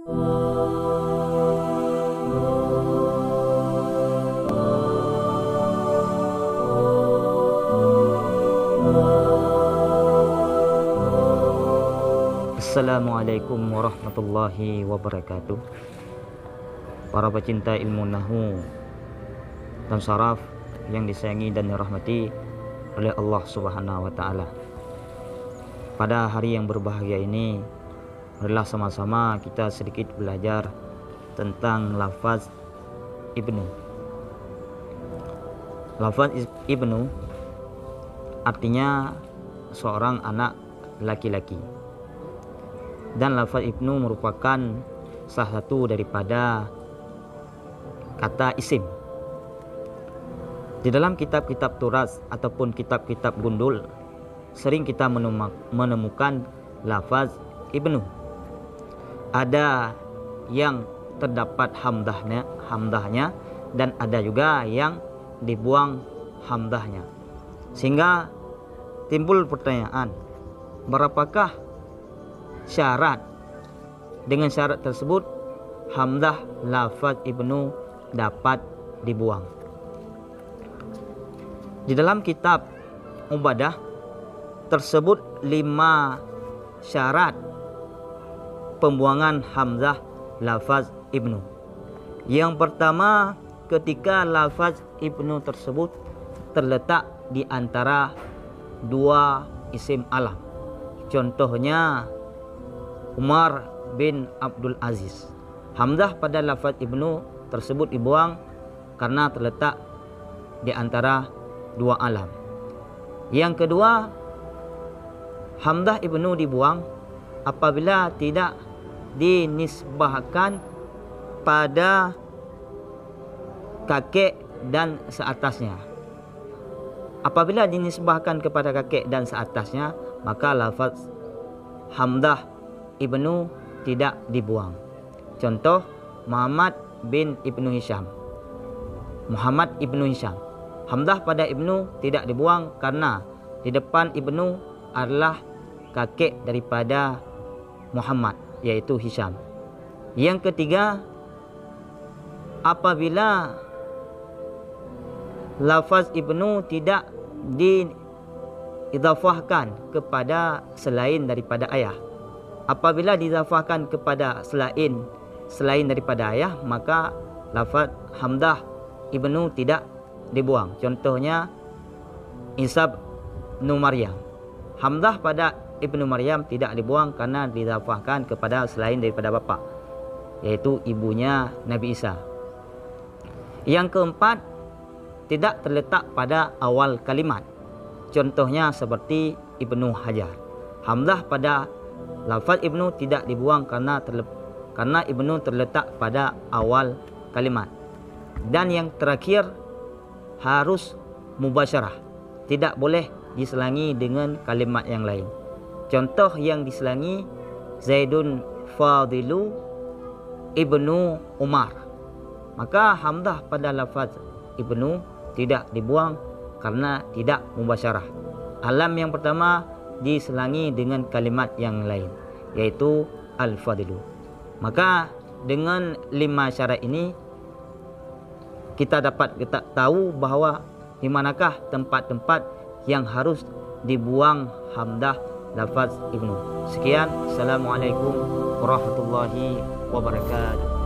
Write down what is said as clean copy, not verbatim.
Assalamualaikum warahmatullahi wabarakatuh. Para pecinta ilmu nahwu dan saraf yang disayangi dan dirahmati oleh Allah Subhanahu wa taala. Pada hari yang berbahagia ini, marilah sama-sama kita sedikit belajar tentang lafaz ibnu. Lafaz ibnu artinya seorang anak laki-laki. Dan lafaz ibnu merupakan salah satu daripada kata isim. Di dalam kitab-kitab turas ataupun kitab-kitab gundul, sering kita menemukan lafaz ibnu. Ada yang terdapat hamdahnya dan ada juga yang dibuang hamdahnya. Sehingga timbul pertanyaan, berapakah syarat? Dengan syarat tersebut hamdah lafaz ibnu dapat dibuang. Di dalam kitab Ubadah tersebut 5 syarat pembuangan hamzah lafaz ibnu. Yang pertama, ketika lafaz ibnu tersebut terletak di antara 2 isim alam. Contohnya Umar bin Abdul Aziz. Hamzah pada lafaz ibnu tersebut dibuang karena terletak di antara 2 alam. Yang kedua, hamzah ibnu dibuang apabila tidak dinisbahkan pada kakek dan seatasnya. Apabila dinisbahkan kepada kakek dan seatasnya, maka lafaz hamzah ibnu tidak dibuang. Contoh Muhammad bin Ibnu Hisham. Muhammad ibnu Hisham. Hamzah pada ibnu tidak dibuang karena di depan ibnu adalah kakek daripada Muhammad, yaitu Hisham. Yang ketiga, apabila lafaz ibnu tidak diidhafahkan kepada selain daripada ayah. Apabila didhafahkan kepada selain daripada ayah, maka lafaz hamzah ibnu tidak dibuang. Contohnya Isa bin Maryam. Hamzah pada ibnu Maryam tidak dibuang karena didhafahkan kepada selain daripada bapa, yaitu ibunya Nabi Isa. Yang keempat, tidak terletak pada awal kalimat. Contohnya seperti Ibnu Hajar. Hamzah pada lafaz ibnu tidak dibuang karena ibnu terletak pada awal kalimat. Dan yang terakhir, harus mubasyarah. Tidak boleh diselangi dengan kalimat yang lain. Contoh yang diselangi, Zaidun Fadilu Ibnu Umar. Maka hamzah pada lafaz ibnu tidak dibuang karena tidak mubasyarah. Alam yang pertama diselangi dengan kalimat yang lain, yaitu al-fadilu. Maka dengan 5 syarat ini kita dapat tahu bahawa di manakah tempat-tempat yang harus dibuang hamzah lafaz ibnu. Sekian, Assalamualaikum warahmatullahi wabarakatuh.